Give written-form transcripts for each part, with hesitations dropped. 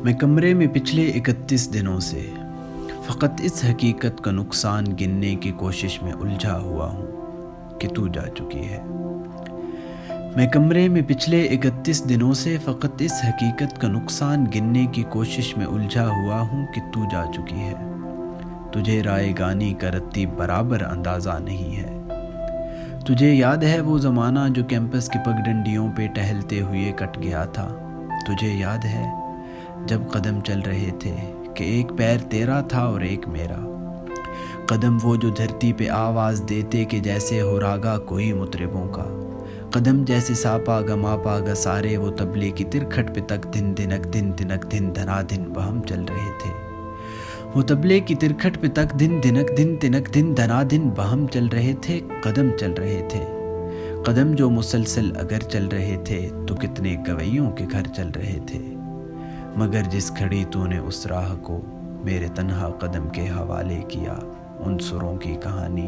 میں کمرے میں پچھلے 31 دنوں سے فقط اس حقیقت کا نقصان گننے کی کوشش میں الجھا ہوا ہوں کہ تو جا چکی ہے۔ میں کمرے میں پچھلے 31 دنوں سے فقط اس حقیقت کا نقصان گننے کی کوشش میں الجھا ہوا ہوں کہ تو جا چکی ہے۔ تجھے رائے گانی کا رتیب برابر اندازہ نہیں ہے۔ تجھے یاد ہے وہ زمانہ جو کیمپس کی پگڈنڈیوں پہ ٹہلتے ہوئے کٹ گیا تھا؟ تجھے یاد ہے جب قدم چل رہے تھے کہ ایک پیر تیرا تھا اور ایک میرا؟ قدم وہ جو دھرتی پہ آواز دیتے کہ جیسے ہو راگا کوئی مطربوں کا، قدم جیسے ساپا گماپا گا سارے وہ تبلے کی ترکھٹ پہ تک دن دنک دن دنک دن دھنا دن بہم چل رہے تھے۔ وہ تبلے کی ترکھٹ پہ تک دن دنک دن تنک دن دھنا دن بہم چل رہے تھے، قدم چل رہے تھے۔ قدم جو مسلسل اگر چل رہے تھے تو کتنے گویوں کے گھر چل رہے تھے، مگر جس گھڑی تو نے اس راہ کو میرے تنہا قدم کے حوالے کیا، ان سروں کی کہانی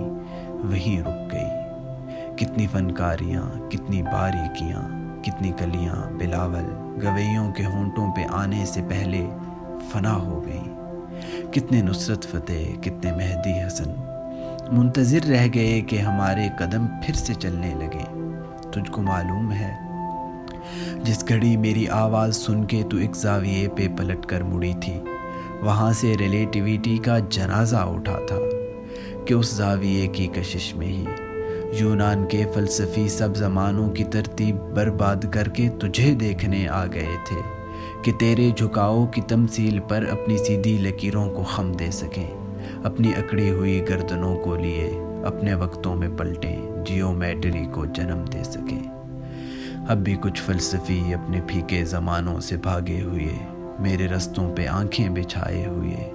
وہیں رک گئی۔ کتنی فنکاریاں، کتنی باریکیاں، کتنی کلیاں بلاول گویوں کے ہونٹوں پہ آنے سے پہلے فنا ہو گئیں۔ کتنے نصرت فتح، کتنے مہدی حسن منتظر رہ گئے کہ ہمارے قدم پھر سے چلنے لگے۔ تجھ کو معلوم ہے جس گھڑی میری آواز سن کے تو ایک زاویے پہ پلٹ کر مڑی تھی، وہاں سے ریلیٹیویٹی کا جنازہ اٹھا تھا کہ اس زاویے کی کشش میں ہی یونان کے فلسفی سب زمانوں کی ترتیب برباد کر کے تجھے دیکھنے آ گئے تھے کہ تیرے جھکاؤ کی تمثیل پر اپنی سیدھی لکیروں کو خم دے سکیں، اپنی اکڑی ہوئی گردنوں کو لیے اپنے وقتوں میں پلٹیں، جیومیٹری کو جنم دے سکیں۔ اب بھی کچھ فلسفی اپنے پھیکے زمانوں سے بھاگے ہوئے میرے رستوں پہ آنکھیں بچھائے ہوئے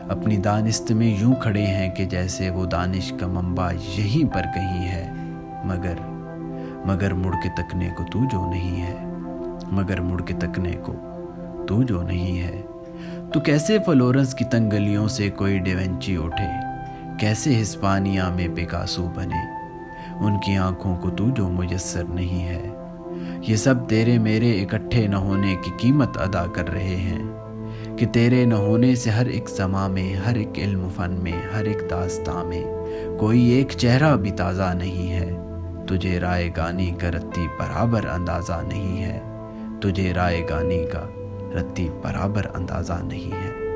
اپنی دانست میں یوں کھڑے ہیں کہ جیسے وہ دانش کا منبع یہیں پر کہیں ہے، مگر مڑ کے تکنے کو تو جو نہیں ہے، مگر مڑ کے تکنے کو تو جو نہیں ہے۔ تو کیسے فلورنس کی تنگ گلیوں سے کوئی ڈیونچی اٹھے، کیسے ہسپانیہ میں پکاسو بنے، ان کی آنکھوں کو تو جو میسر نہیں ہے۔ یہ سب تیرے میرے اکٹھے نہ ہونے کی قیمت ادا کر رہے ہیں کہ تیرے نہ ہونے سے ہر ایک زماں میں، ہر ایک علم فن میں، ہر ایک داستاں میں کوئی ایک چہرہ بھی تازہ نہیں ہے۔ تجھے رائے گانی کا رتیب برابر اندازہ نہیں ہے، تجھے رائے گانی کا رتیب برابر اندازہ نہیں ہے۔